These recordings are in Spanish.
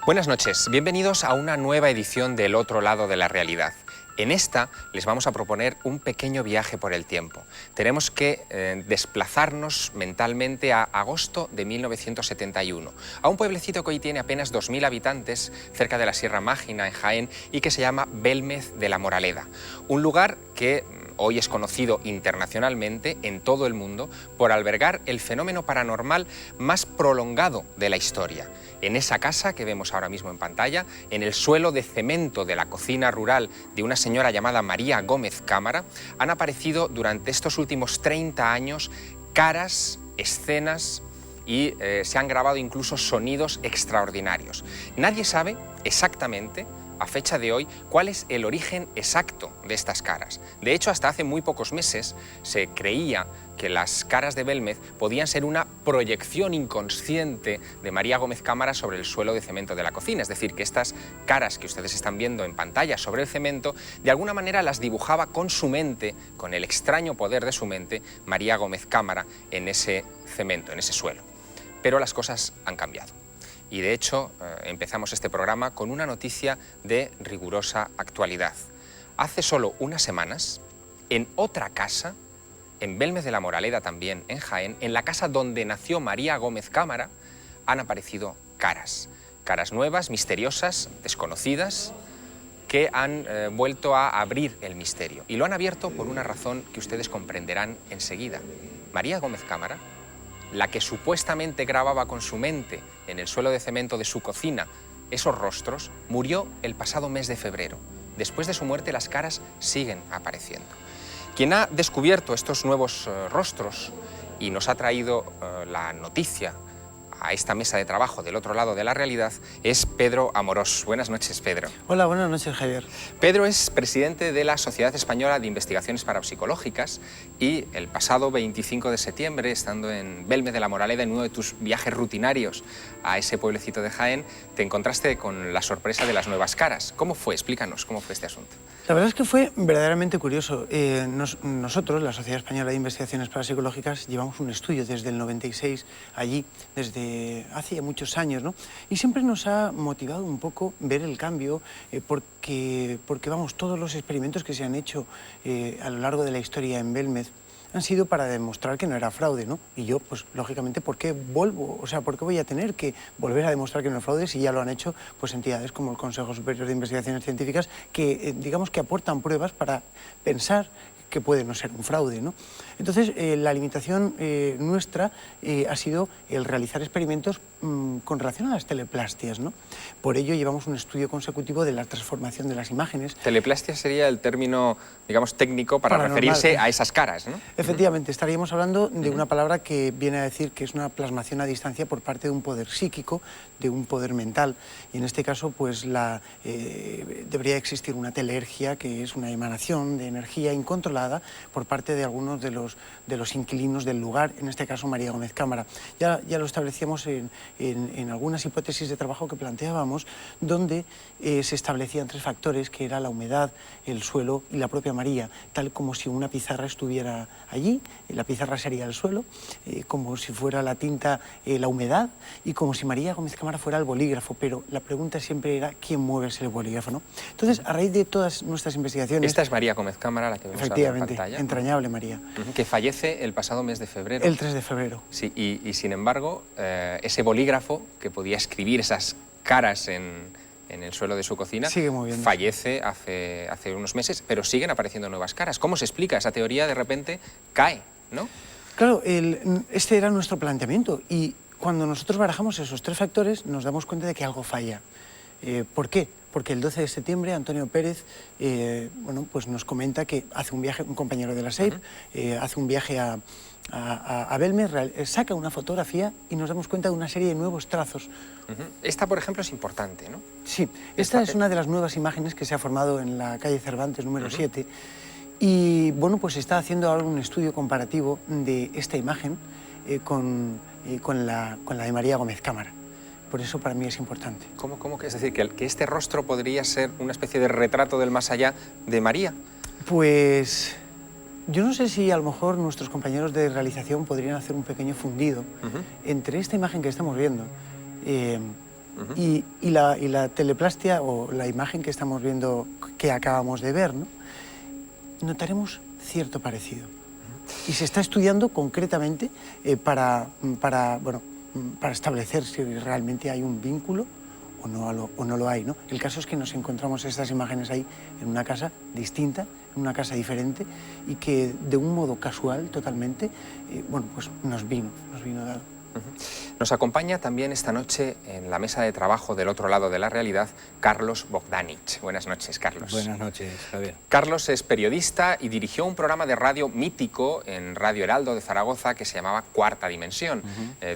Buenas noches, bienvenidos a una nueva edición del Otro Lado de la Realidad. En esta les vamos a proponer un pequeño viaje por el tiempo. Tenemos que desplazarnos mentalmente a agosto de 1971, a un pueblecito que hoy tiene apenas 2000 habitantes cerca de la Sierra Mágina, en Jaén, y que se llama Belmez de la Moraleda. Un lugar que hoy es conocido internacionalmente en todo el mundo por albergar el fenómeno paranormal más prolongado de la historia. En esa casa que vemos ahora mismo en pantalla, en el suelo de cemento de la cocina rural de una señora llamada María Gómez Cámara, han aparecido durante estos últimos 30 años caras, escenas y se han grabado incluso sonidos extraordinarios. Nadie sabe exactamente, a fecha de hoy, cuál es el origen exacto de estas caras. De hecho, hasta hace muy pocos meses se creía que las caras de Belmez podían ser una proyección inconsciente de María Gómez Cámara sobre el suelo de cemento de la cocina. Es decir, que estas caras que ustedes están viendo en pantalla sobre el cemento, de alguna manera las dibujaba con su mente, con el extraño poder de su mente, María Gómez Cámara en ese cemento, en ese suelo. Pero las cosas han cambiado. Y de hecho, empezamos este programa con una noticia de rigurosa actualidad. Hace solo unas semanas, en otra casa, en Belmez de la Moraleda también, en Jaén, en la casa donde nació María Gómez Cámara, han aparecido caras. Caras nuevas, misteriosas, desconocidas, que han vuelto a abrir el misterio. Y lo han abierto por una razón que ustedes comprenderán enseguida. María Gómez Cámara, la que supuestamente grababa con su mente en el suelo de cemento de su cocina esos rostros, murió el pasado mes de febrero. Después de su muerte, las caras siguen apareciendo. Quien ha descubierto estos nuevos rostros y nos ha traído la noticia a esta mesa de trabajo del otro lado de la realidad es Pedro Amorós. Buenas noches, Pedro. Hola, buenas noches, Javier. Pedro es presidente de la Sociedad Española de Investigaciones Parapsicológicas y el pasado 25 de septiembre, estando en Belmez de la Moraleda, en uno de tus viajes rutinarios a ese pueblecito de Jaén, te encontraste con la sorpresa de las nuevas caras. ¿Cómo fue? Explícanos, ¿cómo fue este asunto? La verdad es que fue verdaderamente curioso. Nosotros, la Sociedad Española de Investigaciones Parapsicológicas, llevamos un estudio desde el 96 allí, desde hace ya muchos años, ¿no? Y siempre nos ha motivado un poco ver el cambio, porque vamos, todos los experimentos que se han hecho a lo largo de la historia en Belmez han sido para demostrar que no era fraude, ¿no? Y yo, pues, lógicamente, ¿por qué vuelvo? O sea, ¿por qué voy a tener que volver a demostrar que no es fraude si ya lo han hecho, pues, entidades como el Consejo Superior de Investigaciones Científicas que, digamos, que aportan pruebas para pensar que puede no ser un fraude, ¿no? Entonces, la limitación nuestra ha sido el realizar experimentos con relación a las teleplastias, ¿no? Por ello llevamos un estudio consecutivo de la transformación de las imágenes. Teleplastia sería el término, digamos, técnico para referirse a esas caras, ¿no? Efectivamente, estaríamos hablando de una palabra que viene a decir que es una plasmación a distancia por parte de un poder psíquico, de un poder mental. Y en este caso, pues, debería existir una telergia, que es una emanación de energía incontrolada por parte de algunos de los inquilinos del lugar, en este caso María Gómez Cámara. Ya lo establecíamos en algunas hipótesis de trabajo que planteábamos, donde se establecían tres factores, que era la humedad, el suelo y la propia María, tal como si una pizarra estuviera allí, la pizarra sería el suelo, como si fuera la tinta la humedad, y como si María Gómez Cámara fuera el bolígrafo, pero la pregunta siempre era ¿quién mueve ese bolígrafo, no? Entonces, a raíz de todas nuestras investigaciones... Esta es María Gómez Cámara, la que vemos ahora en pantalla. Entrañable María. Que fallece el pasado mes de febrero. El 3 de febrero. Sí, y sin embargo, ese bolígrafo que podía escribir esas caras en el suelo de su cocina, fallece hace unos meses, pero siguen apareciendo nuevas caras. ¿Cómo se explica? Esa teoría de repente cae, ¿no? Claro, este era nuestro planteamiento, y cuando nosotros barajamos esos tres factores nos damos cuenta de que algo falla. ¿Por qué? Porque el 12 de septiembre Antonio Pérez bueno, pues nos comenta que hace un viaje, un compañero de la SEIP, hace un viaje a Belmez, saca una fotografía y nos damos cuenta de una serie de nuevos trazos. Esta, por ejemplo, es importante, ¿no? Sí, esta es una de las nuevas imágenes que se ha formado en la calle Cervantes número 7, y bueno, pues está haciendo ahora un estudio comparativo de esta imagen con la de María Gómez Cámara. Por eso para mí es importante. ¿Cómo que? Es decir, que este rostro podría ser una especie de retrato del más allá de María. Pues yo no sé si a lo mejor nuestros compañeros de realización podrían hacer un pequeño fundido entre esta imagen que estamos viendo, y la teleplastia o la imagen que estamos viendo, que acabamos de ver, ¿no? Notaremos cierto parecido. Y se está estudiando concretamente para establecer si realmente hay un vínculo o no lo hay, ¿no? El caso es que nos encontramos estas imágenes ahí en una casa distinta, en una casa diferente, y que de un modo casual totalmente, pues nos vino dado. Nos acompaña también esta noche en la mesa de trabajo del otro lado de la realidad Carlos Bogdanich. Buenas noches, Carlos. Buenas noches, Javier. Carlos es periodista y dirigió un programa de radio mítico en Radio Heraldo de Zaragoza que se llamaba Cuarta Dimensión,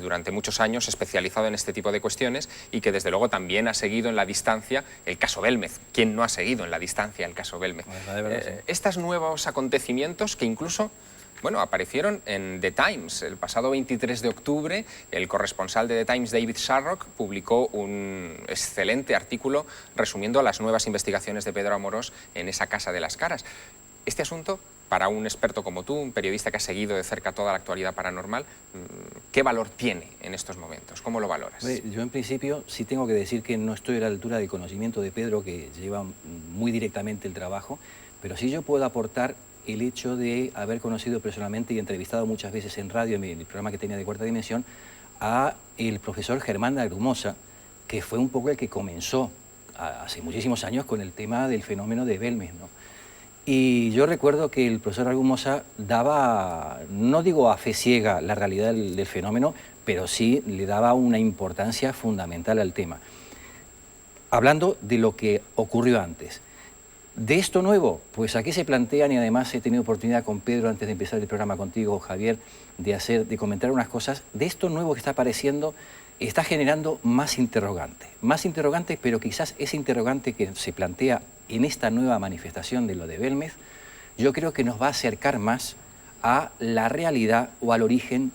durante muchos años especializado en este tipo de cuestiones y que desde luego también ha seguido en la distancia el caso Belmez. ¿Quién no ha seguido en la distancia el caso Belmez? Estos nuevos acontecimientos que incluso aparecieron en The Times. El pasado 23 de octubre, el corresponsal de The Times, David Sharrock, publicó un excelente artículo resumiendo las nuevas investigaciones de Pedro Amorós en esa Casa de las Caras. Este asunto, para un experto como tú, un periodista que ha seguido de cerca toda la actualidad paranormal, ¿qué valor tiene en estos momentos? ¿Cómo lo valoras? Yo, en principio, sí tengo que decir que no estoy a la altura del conocimiento de Pedro, que lleva muy directamente el trabajo, pero sí yo puedo aportar el hecho de haber conocido personalmente y entrevistado muchas veces en radio, en el programa que tenía de Cuarta Dimensión, a el profesor Germán Lagrumosa, que fue un poco el que comenzó hace muchísimos años con el tema del fenómeno de Belmez, ¿no? Y yo recuerdo que el profesor Lagrumosa daba, no digo a fe ciega la realidad del fenómeno, pero sí le daba una importancia fundamental al tema. Hablando de lo que ocurrió antes. De esto nuevo, pues aquí se plantean, y además he tenido oportunidad con Pedro, antes de empezar el programa contigo, Javier, de comentar unas cosas. De esto nuevo que está apareciendo, está generando más interrogantes, pero quizás ese interrogante que se plantea en esta nueva manifestación de lo de Belmez, yo creo que nos va a acercar más a la realidad o al origen,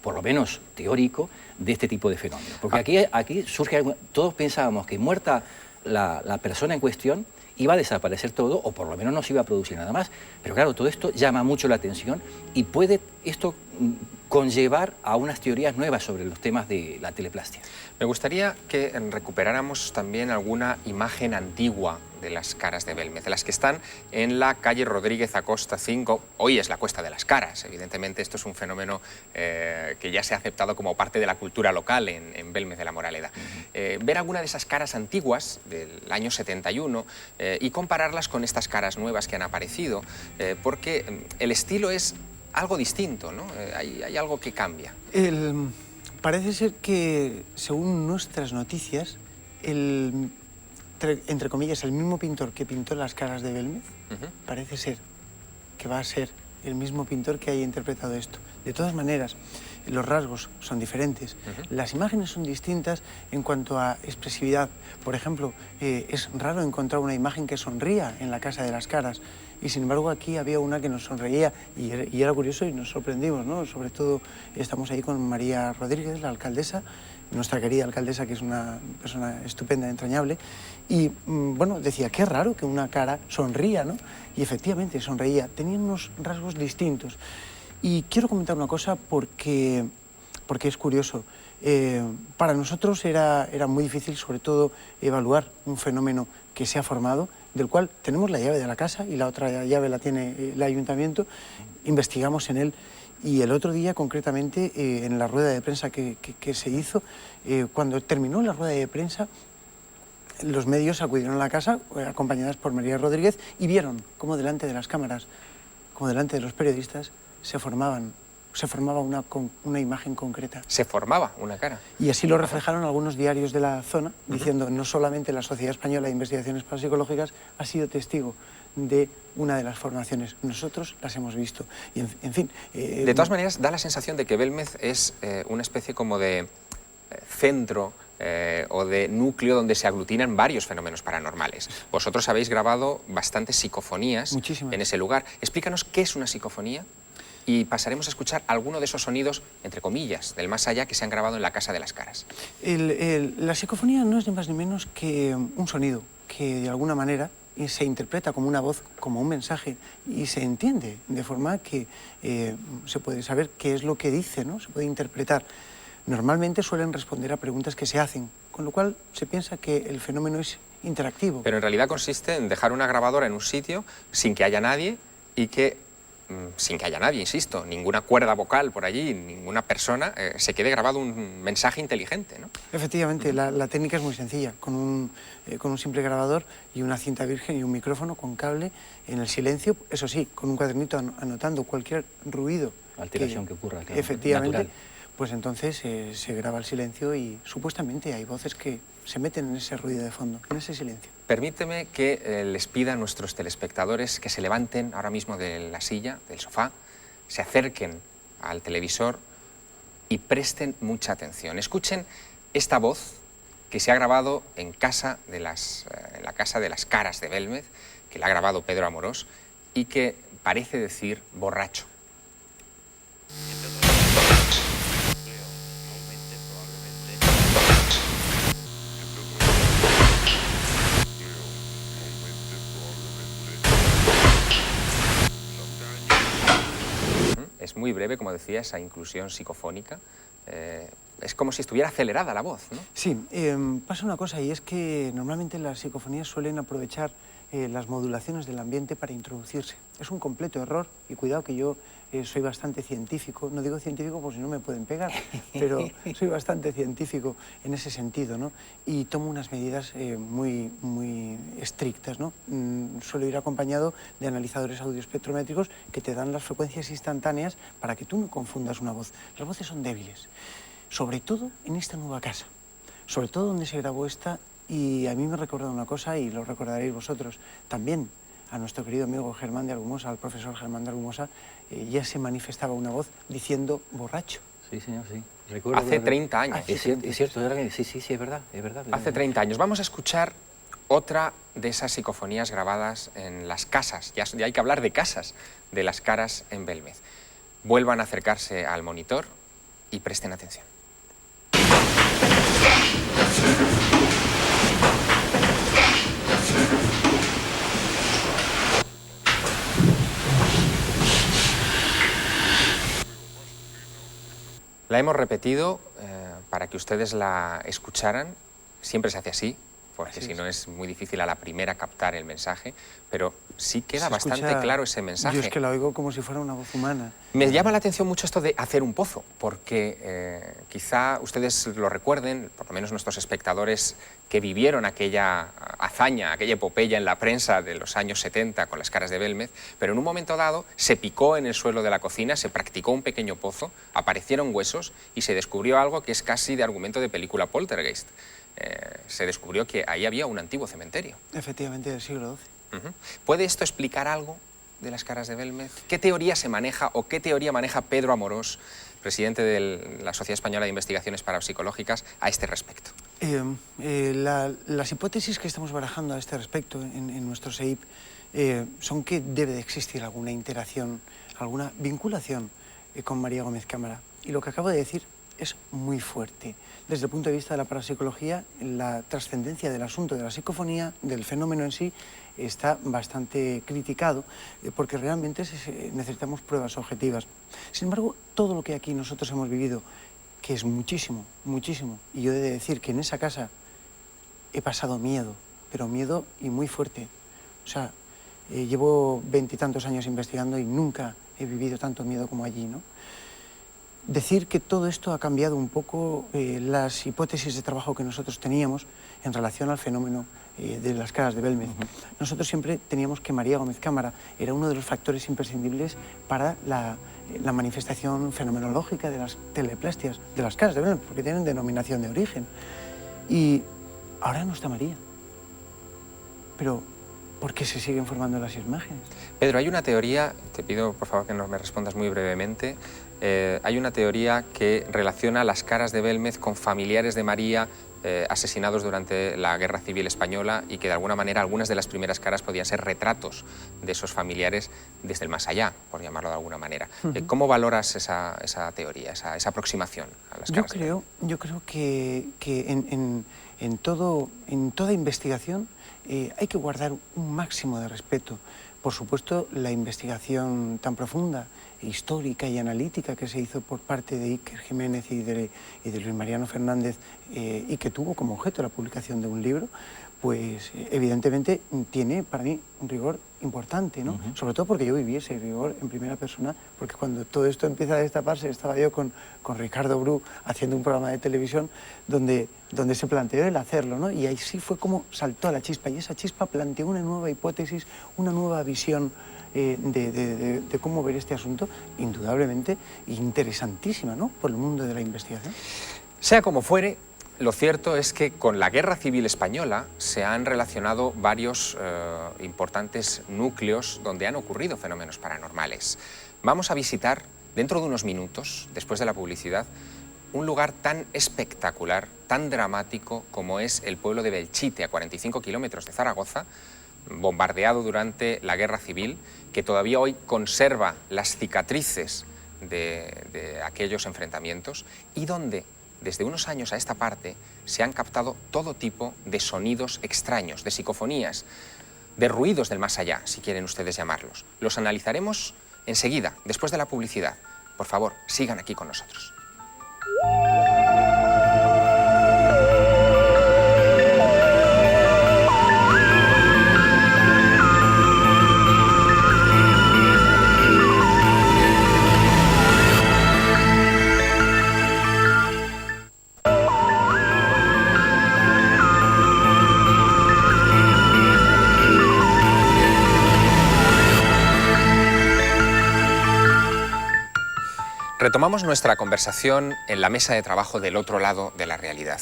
por lo menos teórico, de este tipo de fenómenos. Porque aquí surge algo. Todos pensábamos que muerta la persona en cuestión, iba a desaparecer todo, o por lo menos no se iba a producir nada más. Pero claro, todo esto llama mucho la atención y puede esto conllevar a unas teorías nuevas sobre los temas de la teleplastia. Me gustaría que recuperáramos también alguna imagen antigua de las caras de Belmez, de las que están en la calle Rodríguez Acosta 5. Hoy es la Cuesta de las Caras. Evidentemente esto es un fenómeno que ya se ha aceptado como parte de la cultura local en Belmez de la Moraleda. Ver alguna de esas caras antiguas del año 71 y compararlas con estas caras nuevas que han aparecido, porque el estilo es algo distinto, ¿no? Hay algo que cambia. Parece ser que, según nuestras noticias, entre comillas, el mismo pintor que pintó las caras de Belmez, parece ser que va a ser el mismo pintor que haya interpretado esto. De todas maneras, los rasgos son diferentes, las imágenes son distintas en cuanto a expresividad. Por ejemplo, es raro encontrar una imagen que sonría en la Casa de las Caras, y sin embargo aquí había una que nos sonreía y era curioso y nos sorprendimos, ¿no? Sobre todo estamos ahí con María Rodríguez, la alcaldesa, nuestra querida alcaldesa, que es una persona estupenda, entrañable, y decía, qué raro que una cara sonría, ¿no? Y efectivamente sonreía, tenían unos rasgos distintos. Y quiero comentar una cosa porque es curioso. Para nosotros era muy difícil, sobre todo, evaluar un fenómeno que se ha formado, del cual tenemos la llave de la casa y la otra llave la tiene el ayuntamiento. Investigamos en él y el otro día, concretamente, en la rueda de prensa que se hizo, cuando terminó la rueda de prensa, los medios acudieron a la casa, acompañadas por María Rodríguez, y vieron cómo delante de las cámaras, como delante de los periodistas, se formaba una imagen concreta. Se formaba una cara. Y así lo reflejaron algunos diarios de la zona, diciendo no solamente la Sociedad Española de Investigaciones Parapsicológicas ha sido testigo de una de las formaciones, nosotros las hemos visto. Y en fin... de todas maneras, da la sensación de que Belmez es una especie como de centro o de núcleo donde se aglutinan varios fenómenos paranormales. Vosotros habéis grabado bastantes psicofonías en ese lugar. Explícanos qué es una psicofonía y pasaremos a escuchar alguno de esos sonidos, entre comillas, del más allá que se han grabado en la Casa de las Caras. La psicofonía no es ni más ni menos que un sonido que de alguna manera se interpreta como una voz, como un mensaje, y se entiende de forma que se puede saber qué es lo que dice, ¿no? Se puede interpretar. normalmente suelen responder a preguntas que se hacen, con lo cual se piensa que el fenómeno es interactivo. Pero en realidad consiste en dejar una grabadora en un sitio sin que haya nadie y que, sin que haya nadie, insisto, ninguna cuerda vocal por allí, ninguna persona, se quede grabado un mensaje inteligente, ¿no? Efectivamente, la técnica es muy sencilla, con un simple grabador y una cinta virgen y un micrófono con cable en el silencio, eso sí, con un cuadernito anotando cualquier ruido. Alteración que ocurra, claro, efectivamente, natural. pues entonces se graba el silencio y supuestamente hay voces que se meten en ese ruido de fondo, en ese silencio. Permíteme que les pida a nuestros telespectadores que se levanten ahora mismo de la silla, del sofá, se acerquen al televisor y presten mucha atención. Escuchen esta voz que se ha grabado en la casa de las Caras de Belmez, que la ha grabado Pedro Amorós y que parece decir borracho. Es muy breve, como decía, esa inclusión psicofónica. Es como si estuviera acelerada la voz, ¿no? Sí, pasa una cosa y es que normalmente las psicofonías suelen aprovechar las modulaciones del ambiente para introducirse. Es un completo error y cuidado que yo soy bastante científico, no digo científico porque si no me pueden pegar, pero soy bastante científico en ese sentido, ¿no? Y tomo unas medidas muy estrictas, ¿no? Suelo ir acompañado de analizadores audioespectrométricos que te dan las frecuencias instantáneas para que tú no confundas una voz. Las voces son débiles, sobre todo en esta nueva casa, sobre todo donde se grabó esta, y a mí me recuerda una cosa y lo recordaréis vosotros también. A nuestro querido amigo Germán de Argumosa, al profesor Germán de Argumosa, ya se manifestaba una voz diciendo borracho. Sí, señor, sí. Recuerdo Hace 30 años. Es cierto, sí, es verdad, es verdad. Hace 30 años. Vamos a escuchar otra de esas psicofonías grabadas en las casas, ya hay que hablar de casas, de las Caras en Belmez. Vuelvan a acercarse al monitor y presten atención. La hemos repetido para que ustedes la escucharan. Siempre se hace así, porque si no es muy difícil a la primera captar el mensaje, pero sí queda bastante claro ese mensaje. Yo es que lo oigo como si fuera una voz humana. Me llama la atención mucho esto de hacer un pozo, porque quizá ustedes lo recuerden, por lo menos nuestros espectadores que vivieron aquella hazaña, aquella epopeya en la prensa de los años 70 con las Caras de Belmez, pero en un momento dado se picó en el suelo de la cocina, se practicó un pequeño pozo, aparecieron huesos y se descubrió algo que es casi de argumento de película Poltergeist. Se descubrió que ahí había un antiguo cementerio. Efectivamente, del siglo XII. ¿Puede esto explicar algo de las Caras de Belmez? ¿Qué teoría se maneja o qué teoría maneja Pedro Amorós, presidente de la Sociedad Española de Investigaciones Parapsicológicas, a este respecto? Las hipótesis que estamos barajando a este respecto en nuestro SEIP son que debe de existir alguna interacción, alguna vinculación con María Gómez Cámara. Y lo que acabo de decir es muy fuerte. Desde el punto de vista de la parapsicología, la trascendencia del asunto de la psicofonía, del fenómeno en sí, está bastante criticado porque realmente necesitamos pruebas objetivas. Sin embargo, todo lo que aquí nosotros hemos vivido, que es muchísimo, muchísimo, y yo he de decir que en esa casa he pasado miedo, pero miedo y muy fuerte. O sea, llevo 20 y tantos años investigando y nunca he vivido tanto miedo como allí, ¿no? Decir que todo esto ha cambiado un poco las hipótesis de trabajo que nosotros teníamos en relación al fenómeno de las Caras de Belmez. Nosotros siempre teníamos que María Gómez Cámara era uno de los factores imprescindibles para la manifestación fenomenológica de las teleplastias de las Caras de Belmez, porque tienen denominación de origen. Y ahora no está María. Pero ¿por qué se siguen formando las imágenes? Pedro, hay una teoría, te pido por favor que nos me respondas muy brevemente, hay una teoría que relaciona las Caras de Belmez con familiares de María asesinados durante la Guerra Civil Española y que de alguna manera algunas de las primeras caras podían ser retratos de esos familiares desde el más allá, por llamarlo de alguna manera. ¿Cómo valoras esa teoría, esa aproximación a las Caras de Belmez? Yo creo que en toda investigación hay que guardar un máximo de respeto, por supuesto, la investigación tan profunda, histórica y analítica que se hizo por parte de Iker Jiménez y de Luis Mariano Fernández y que tuvo como objeto la publicación de un libro, pues evidentemente tiene para mí un rigor importante, ¿no? Sobre todo porque yo viví ese rigor en primera persona, porque cuando todo esto empieza a destaparse estaba yo con Ricardo Bru haciendo un programa de televisión donde se planteó el hacerlo, ¿no? Y ahí sí fue como saltó la chispa, y esa chispa planteó una nueva hipótesis, una nueva visión de cómo ver este asunto, indudablemente interesantísima, ¿no?, por el mundo de la investigación. Sea como fuere, lo cierto es que con la Guerra Civil Española se han relacionado varios importantes núcleos donde han ocurrido fenómenos paranormales. Vamos a visitar, dentro de unos minutos, después de la publicidad, un lugar tan espectacular, tan dramático como es el pueblo de Belchite, a 45 kilómetros de Zaragoza, bombardeado durante la Guerra Civil, que todavía hoy conserva las cicatrices de aquellos enfrentamientos y donde, desde unos años a esta parte, se han captado todo tipo de sonidos extraños, de psicofonías, de ruidos del más allá, si quieren ustedes llamarlos. Los analizaremos enseguida, después de la publicidad. Por favor, sigan aquí con nosotros. Retomamos nuestra conversación en la mesa de trabajo del otro lado de la realidad.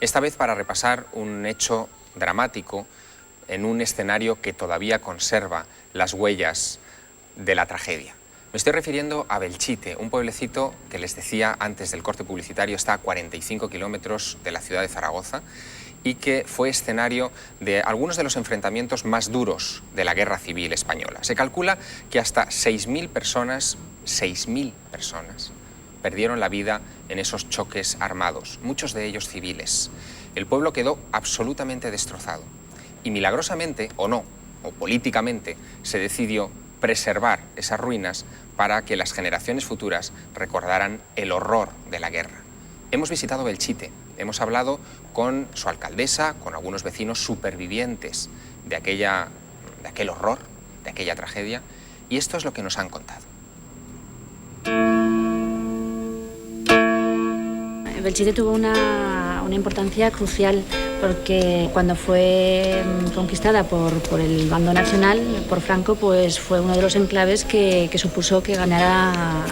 Esta vez para repasar un hecho dramático en un escenario que todavía conserva las huellas de la tragedia. Me estoy refiriendo a Belchite, un pueblecito que les decía antes del corte publicitario está a 45 kilómetros de la ciudad de Zaragoza y que fue escenario de algunos de los enfrentamientos más duros de la Guerra Civil Española. Se calcula que hasta 6.000 personas perdieron la vida en esos choques armados, muchos de ellos civiles. El pueblo quedó absolutamente destrozado y milagrosamente, o no, o políticamente, se decidió preservar esas ruinas para que las generaciones futuras recordaran el horror de la guerra. Hemos visitado Belchite, hemos hablado con su alcaldesa, con algunos vecinos supervivientes de aquel horror, de aquella tragedia, y esto es lo que nos han contado. Belchite tuvo una importancia crucial porque cuando fue conquistada por el bando nacional, por Franco, pues fue uno de los enclaves que supuso que ganara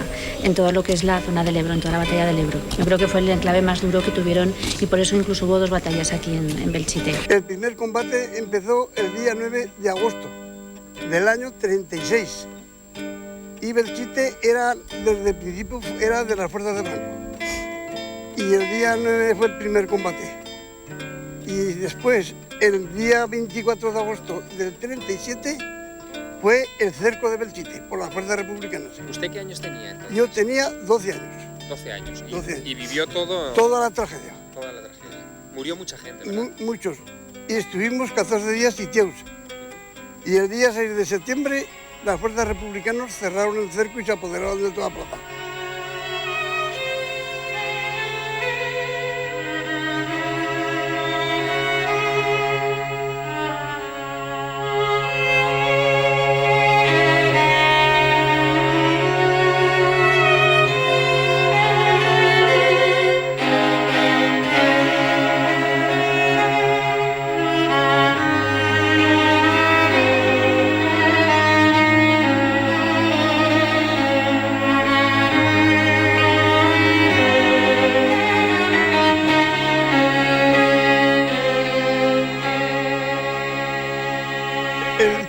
en todo lo que es la zona del Ebro, en toda la batalla del Ebro. Yo creo que fue el enclave más duro que tuvieron y por eso incluso hubo 2 batallas aquí en Belchite. El primer combate empezó el día 9 de agosto del año 36 y Belchite era, desde el principio, era de las fuerzas de Franco. Y el día 9 fue el primer combate. Y después, el día 24 de agosto del 37, fue el cerco de Belchite por las fuerzas republicanas. ¿Usted qué años tenía entonces? Yo tenía 12 años. 12 años. 12 años. Y vivió todo... Toda la tragedia. Toda la tragedia. Murió mucha gente, ¿verdad? Muchos. Y estuvimos 14 días sitiados. Y el día 6 de septiembre, las fuerzas republicanas cerraron el cerco y se apoderaron de toda la plaza.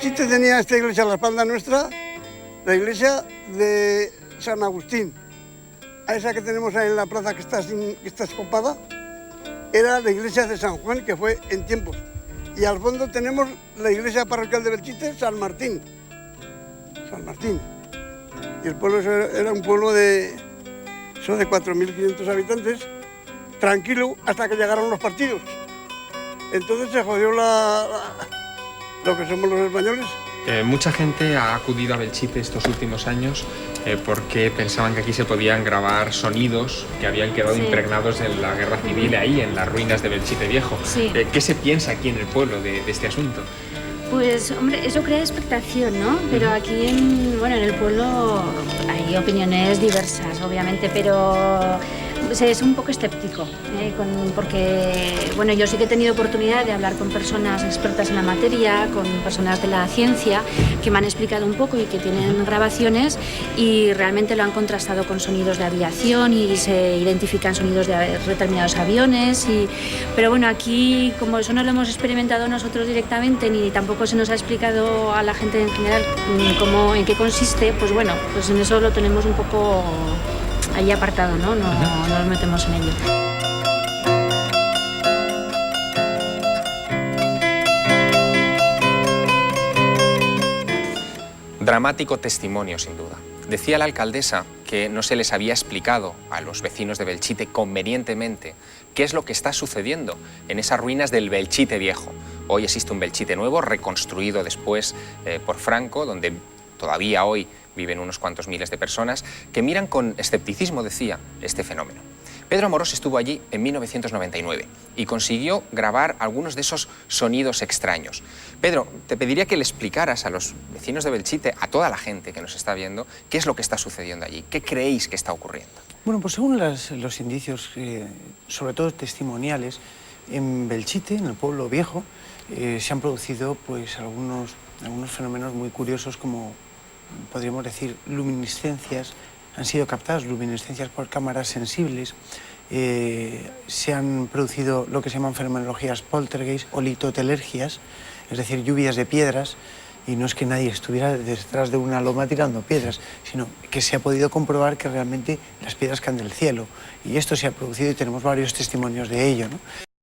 Belchite tenía esta iglesia a la espalda nuestra, la iglesia de San Agustín. A esa que tenemos ahí en la plaza que está escopada, era la iglesia de San Juan, que fue en tiempos. Y al fondo tenemos la iglesia parroquial de Belchite, San Martín. San Martín. Y el pueblo era un pueblo de 4.500 habitantes, tranquilo hasta que llegaron los partidos. Entonces se jodió lo que somos los españoles, Mucha gente ha acudido a Belchite estos últimos años porque pensaban que aquí se podían grabar sonidos que habían quedado impregnados en la guerra civil ahí, en las ruinas de Belchite Viejo. Sí. ¿Qué se piensa aquí en el pueblo de este asunto? Pues, hombre, eso crea expectación, ¿no? Pero aquí, en el pueblo hay opiniones diversas, obviamente, pero es un poco escéptico, porque, yo sí que he tenido oportunidad de hablar con personas expertas en la materia, con personas de la ciencia, que me han explicado un poco y que tienen grabaciones y realmente lo han contrastado con sonidos de aviación y se identifican sonidos de determinados aviones. Pero bueno, aquí, como eso no lo hemos experimentado nosotros directamente, ni tampoco se nos ha explicado a la gente en general en qué consiste, pues en eso lo tenemos un poco ahí apartado, ¿no? No nos metemos en ello. Dramático testimonio, sin duda. Decía la alcaldesa que no se les había explicado a los vecinos de Belchite convenientemente qué es lo que está sucediendo en esas ruinas del Belchite Viejo. Hoy existe un Belchite nuevo, reconstruido después por Franco, donde todavía hoy viven unos cuantos miles de personas, que miran con escepticismo, decía, este fenómeno. Pedro Amorós estuvo allí en 1999 y consiguió grabar algunos de esos sonidos extraños. Pedro, te pediría que le explicaras a los vecinos de Belchite, a toda la gente que nos está viendo, qué es lo que está sucediendo allí, qué creéis que está ocurriendo. Bueno, pues según los indicios, sobre todo testimoniales, en Belchite, en el pueblo viejo, se han producido pues algunos fenómenos muy curiosos, como podríamos decir luminiscencias. Han sido captadas luminiscencias por cámaras sensibles, se han producido lo que se llaman fenomenologías poltergeist o litotelergias, es decir, lluvias de piedras, y no es que nadie estuviera detrás de una loma tirando piedras, sino que se ha podido comprobar que realmente las piedras caen del cielo, y esto se ha producido y tenemos varios testimonios de ello, ¿no?